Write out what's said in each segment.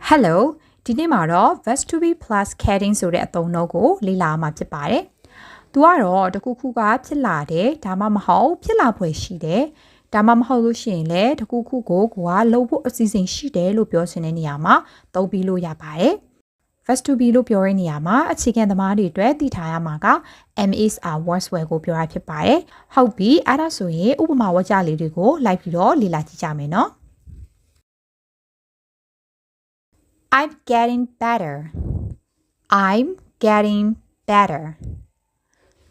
Hello ဒီနေ့မှာတော့ Verbs to be plus heading ဆိုတဲ့အသုံးအနှုန်းကိုလေ့လာမှာဖြစ်ပါတယ်။သူကတော့တခုခုကဖြစ်လာတယ်ဒါမှမဟုတ်ဖြစ်လာဖွယ်ရှိတယ်။ဒါမှမဟုတ်လို့ရှိရင်လည်းတခုခုကိုလုပ်ဖို့အစီအစဉ်ရှိတယ်လို့ပြောချင်တဲ့နေရာမှာသုံးပြီးလို့ရပါတယ်။ Verbs to be လို့ပြောတဲ့နေရာမှာအခြေခံသမားတွေအတွက်သိထားရမှာက is are words ဝယ်ကိုပြောတာဖြစ်ပါတယ်။ဟုတ်ပြီအဲ့ဒါဆိုရင်ဥပမာဝါကျလေးတွေကိုလိုက်ပြီးတော့လေ့လာကြည့်ကြမယ်နော်။ I'm getting better. I'm getting better.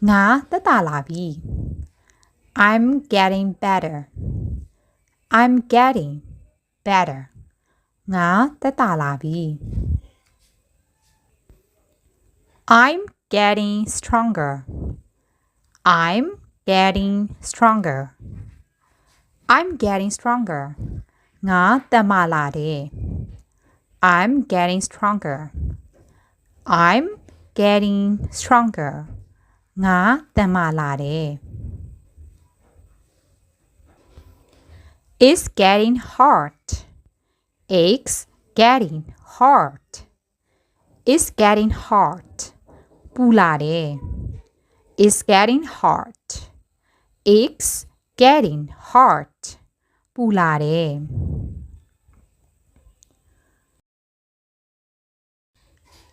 ငါသက်သာလာပြီ I'm getting better. I'm getting better. ငါသက်သာလာပြီ I'm getting stronger. I'm getting stronger. I'm getting stronger. ငါတက်မာလာတယ် I'm getting stronger. I'm getting stronger. ငါတက်မာလာတယ် It's getting hard. It's getting hard. It's getting hard. ပူလာတယ် It's getting hard. It's getting hard. ပူလာတယ်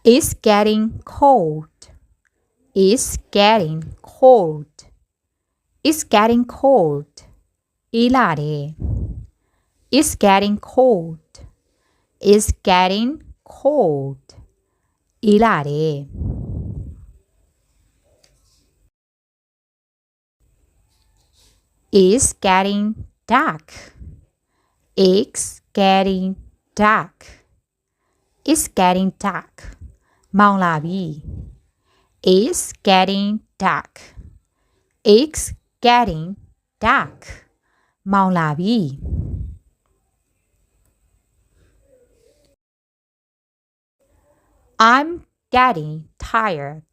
It's getting cold. It's getting cold. It's getting cold. အေးလာတယ် It's getting cold. It's getting cold. အေးလာတယ် It's getting dark. It's getting dark. It's getting dark. မောင်လာပြီ It's getting dark. It's getting dark. မောင်လာပြီ I'm getting tired.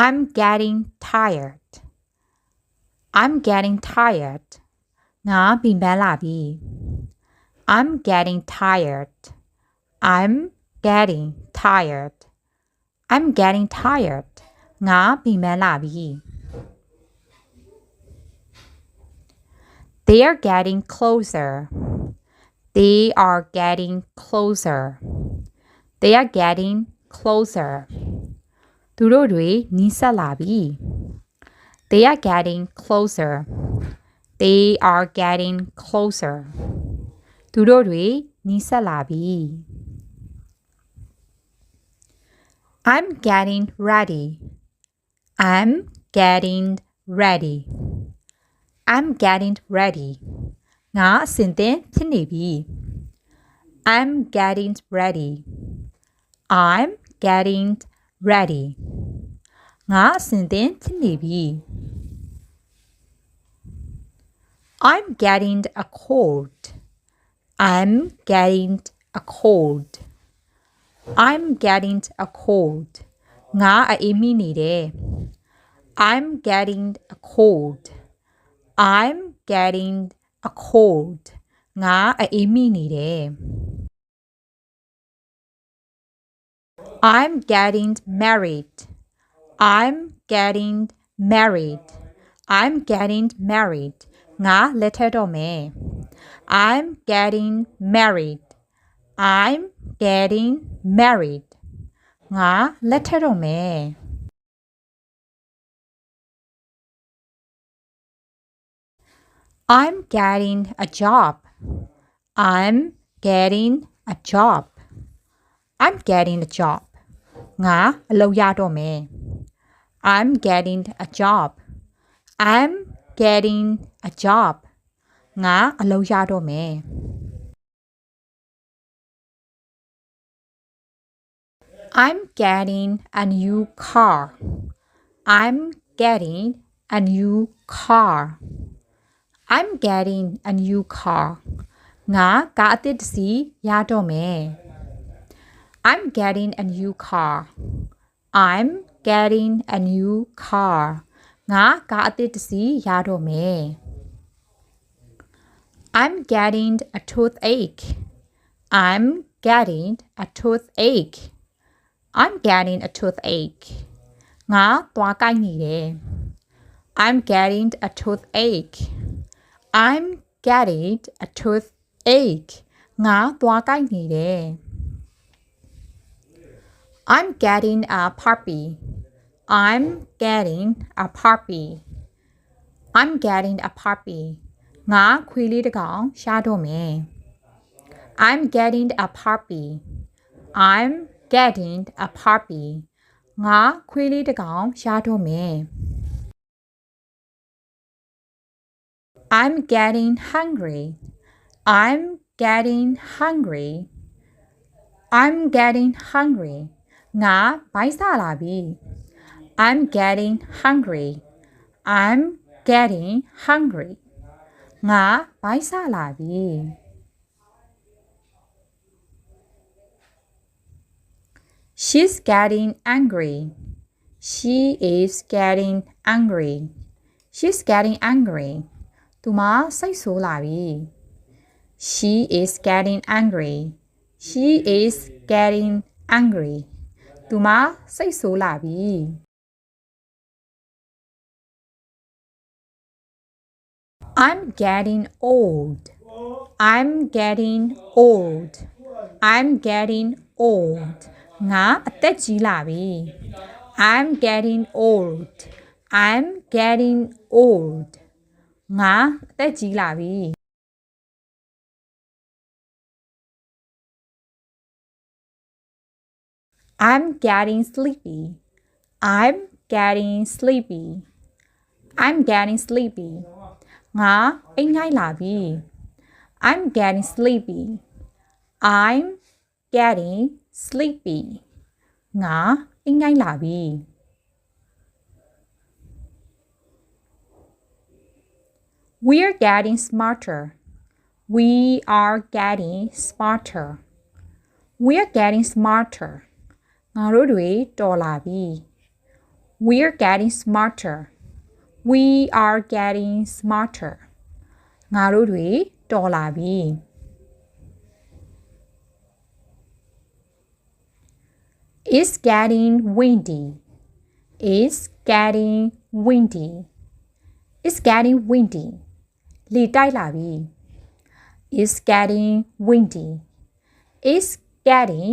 I'm getting tired. I'm getting tired. ငါပင်ပန်းလာပြီ I'm getting tired. I'm getting tired. I'm getting tired. ငါပင်ပန်းလာပြီ They are getting closer. They are getting closer. They are getting closer. သူတို့တွေနီးစပ်လာပြီ They are getting closer. They are getting closer. သူတို့တွေနီးစပ်လာပြီ I'm getting ready. I'm getting ready. I'm getting ready. ငါအဆင်သင့်ဖြစ်နေပြီ I'm getting ready. I'm getting ready. ငါအဆင်သင့်ဖြစ်နေပြီ I'm getting a cold. I'm getting a cold. I'm getting a cold. ငါအေးမိနေတယ် I'm getting a cold. I'm getting a cold. ငါအေးမိနေတယ် I'm getting married. I'm getting married. I'm getting married. ငါလက်ထပ်တော့မယ် I'm getting married. I'm getting married. ငါလက်ထပ်တော့မယ် I'm getting a job. I'm getting a job. I'm getting a job. ငါအလုပ်ရတော့မယ် I'm getting a job. I'm getting a job. ငါအလုပ်ရတော့မယ် I'm getting a new car. I'm getting a new car. I'm getting a new car. ငါကားအသစ်တစ်စီးရတော့မယ် I'm getting a new car. I'm getting a new car. ငါကားအသစ်တစ်စီးရတော့မယ် I'm getting a toothache. I'm getting a toothache. I'm getting a toothache.ငါသွားကိုက်နေတယ် I'm getting a toothache. I'm getting a toothache. ငါသွားကိုက်နေတယ် I'm getting a puppy. I'm getting a puppy. I'm getting a puppy. ငါခွေးလေးတစ်ကောင်ရှာတော့မယ် I'm getting a puppy. I'm getting a puppy. ငါခွေးလေးတစ်ကောင်ရှာတော့မယ် I'm getting hungry. I'm getting hungry. I'm getting hungry. ငါဘိုက်စားလာပြီ I'm getting hungry. I'm getting hungry. ငါဘိုက်စားလာပြီ She's getting angry. She is getting angry. She's getting angry. သူမစိတ်ဆိုးလာပြီ She is getting angry. She is getting angry. သူမစိတ်ဆိုးလာပြီ I'm getting old. I'm getting old. I'm getting old. ငါအသက်ကြီးလာပြီ I'm getting old. I'm getting old. ငါအသက်ကြီးလာပြီ I'm getting sleepy. I'm getting sleepy. I'm getting sleepy. ငါအိမ်ငိုက်လာပြီ I'm getting sleepy. I'm getting sleepy. ငါအိမ်ငိုက်လာပြီ We're getting smarter. We are getting smarter. We're getting smarter. ငါတို့တွေတော်လာပြီ We're getting smarter. We are getting smarter. ငါတို့တွေတော်လာပြီ It's getting windy. It's getting windy. It's getting windy. လေတိုက်လာပြီ It's getting windy. It's getting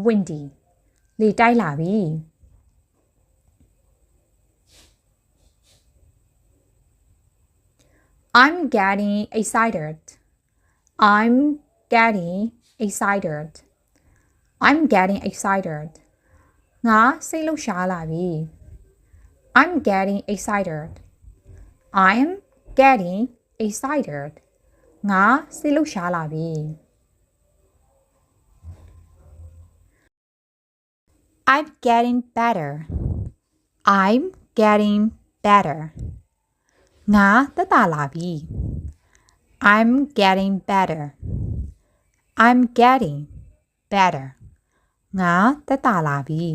windy. လေတိုက်လာပြီ I'm getting excited. I'm getting excited. I'm getting excited. ငါစိတ်လှုပ်ရှားလာပြီ I'm getting excited. I'm getting excited. ငါစိတ်လှုပ်ရှားလာပြီ I'm getting better. I'm getting better. ငါသက်သာလာပြီ I'm getting better. I'm getting better. ငါသက်သာလာပြီ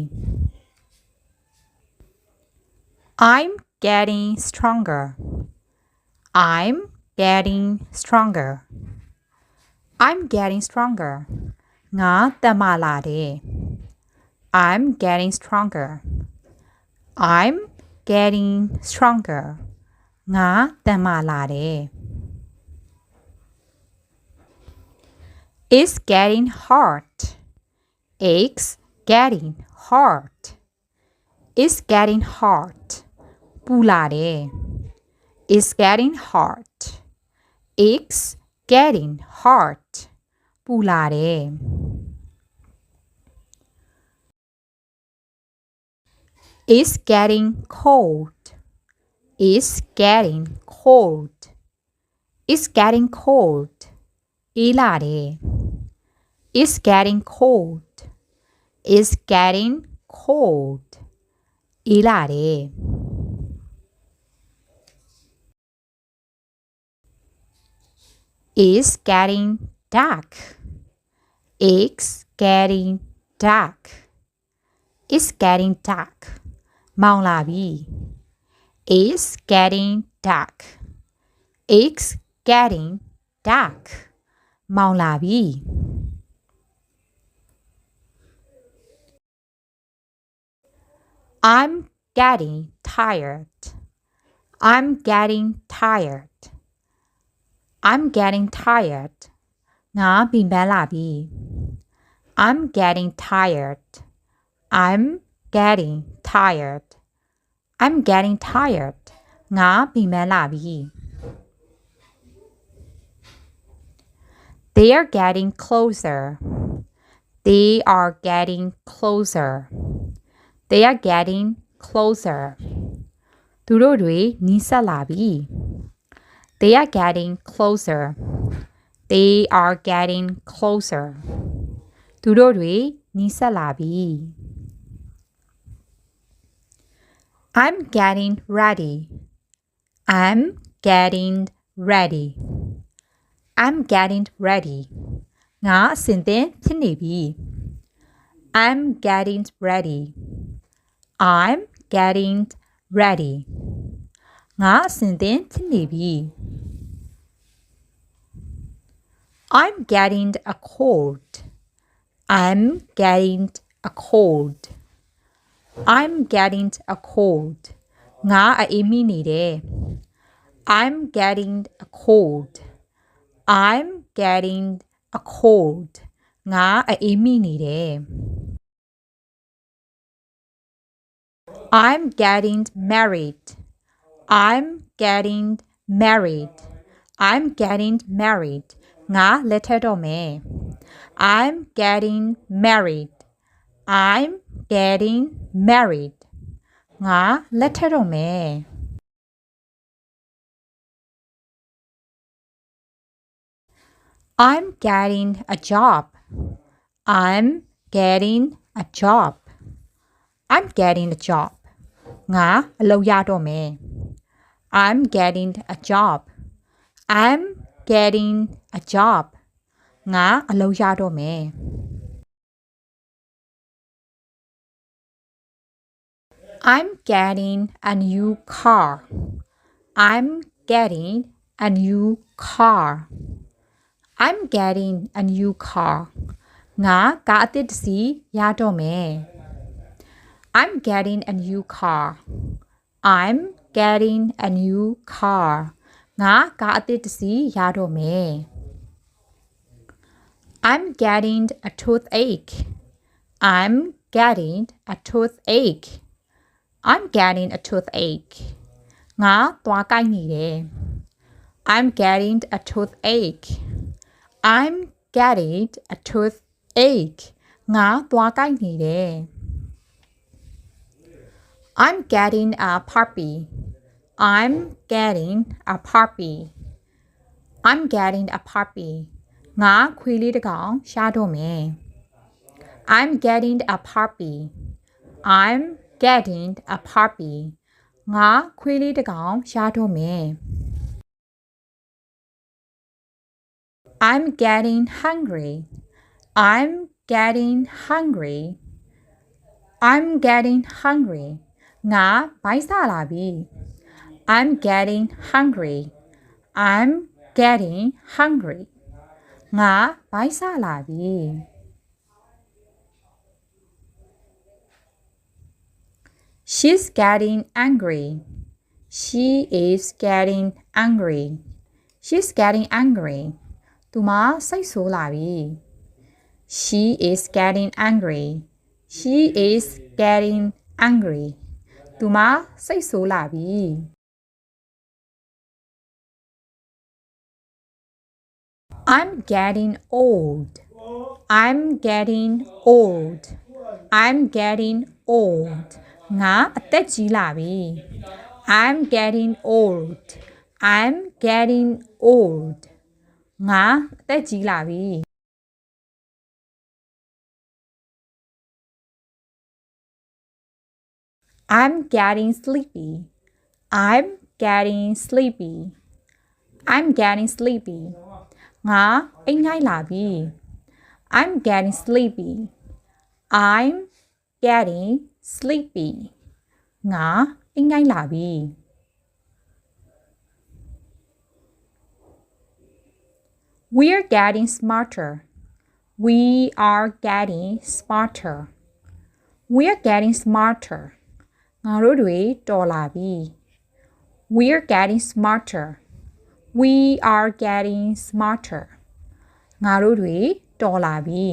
I'm getting stronger. I'm getting stronger. I'm getting stronger. ငါတက်မလာတယ် I'm getting stronger. I'm getting stronger. ငါတက်မလာတယ် It's getting hard. It's getting hard. It's getting hard. ပူလာတယ် It's getting hard. It's getting hard. ပူလာတယ် It's getting cold. It's getting cold. It's getting cold. အေးလာတယ် It's getting cold. It's getting cold. အေးလာတယ် It's getting dark. It's getting dark. It's getting dark. မောင်လာပြီ It's getting dark. It's getting dark. မောင်လာပြီ I'm getting tired. I'm getting tired. I'm getting tired. ငါပင်ပန်းလာပြီ I'm getting tired. I'm getting tired. I'm getting tired. ငါပင်ပန်းလာပြီ They are getting closer. They are getting closer. They are getting closer. သူတို့တွေနီးစပ်လာပြီ They are getting closer. They are getting closer. သူတို့တွေနီးစပ်လာပြီ I'm getting ready. I'm getting ready. I'm getting ready. ငါအဆင်သင့်ဖြစ်နေပြီ I'm getting ready. I'm getting ready. ငါအဆင်သင့်ဖြစ်နေပြီ I'm getting a cold. I'm getting a cold. I'm getting a cold. ငါအေးမိနေတယ် I'm getting a cold. I'm getting a cold. ငါအေးမိနေတယ် I'm getting married. I'm getting married. I'm getting married. ငါလက်ထပ်တော့မယ် I'm getting married. I'm getting married. ငါလက်ထပ်တော့မယ် I'm getting a job. I'm getting a job. I'm getting a job. ငါအလုပ်ရတော့မယ် I'm getting a job. I'm getting a job. ငါအလုပ်ရတော့မယ် I'm getting a new car. I'm getting a new car. I'm getting a new car. ငါကားအသစ်တစ်စီးရတော့မယ် I'm getting a new car. I'm getting a new car. ငါကားအသစ်တစ်စီးရတော့မယ် I'm getting a toothache. I'm getting a toothache. I'm getting a toothache. ငါသွားကိုက်နေတယ် I'm getting a toothache. I'm getting a toothache. ငါသွားကိုက်နေတယ် I'm getting a puppy. I'm getting a puppy. I'm getting a puppy. ငါခွေးလေးတစ်ကောင်ရှာတော့မယ် I'm getting a puppy. I'm getting a puppy. ငါခွေးလေးတစ်ကောင်ရှာတော့မယ် I'm getting hungry. I'm getting hungry. I'm getting hungry. ငါဘိုက်စားလာပြီ I'm getting hungry. I'm getting hungry. ငါဘိုက်စားလာပြီ She's getting angry. She is getting angry. She's getting angry. သူမစိတ်ဆိုးလာပြီ She is getting angry. She is getting angry. သူမစိတ်ဆိုးလာပြီ I'm getting old. I'm getting old. I'm getting old. ငါအသက်ကြီးလာပြီ I'm getting old. I'm getting old. ငါအသက်ကြီးလာပြီ I'm getting sleepy. I'm getting sleepy. I'm getting sleepy. ငါအိမ်ငိုက်လာပြီ I'm getting sleepy. I'm getting sleepy. ငါအိမ်ငိုက်လာပြီ We're getting smarter. We are getting smarter. We're getting smarter. ငါတို့တွေတော်လာပြီ We're getting smarter We are getting smarter ငါတို့တွေတော်လာပြီ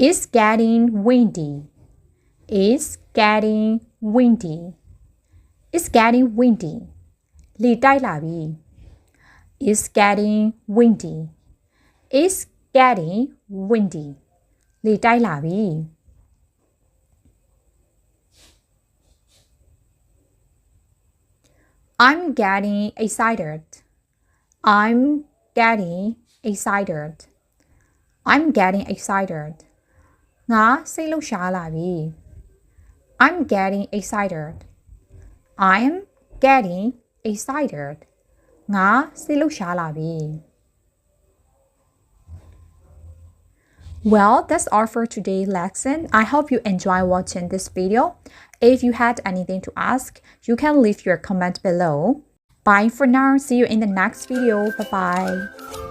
It's getting windy It's getting windy It's getting windy လေတိုက်လာပြီ It's getting windy It's getting windy လေတိုက်လာပြီ I'm getting excited I'm getting excited I'm getting excited ငါစိတ်လှုပ်ရှားလာပြီ I'm getting excited I'm getting excited ငါစိတ်လှုပ်ရှားလာပြီ Well, that's all for today's lesson. I hope you enjoy watching this video. If you had anything to ask, you can leave your comment below. Bye for now. See you in the next video. Bye-bye.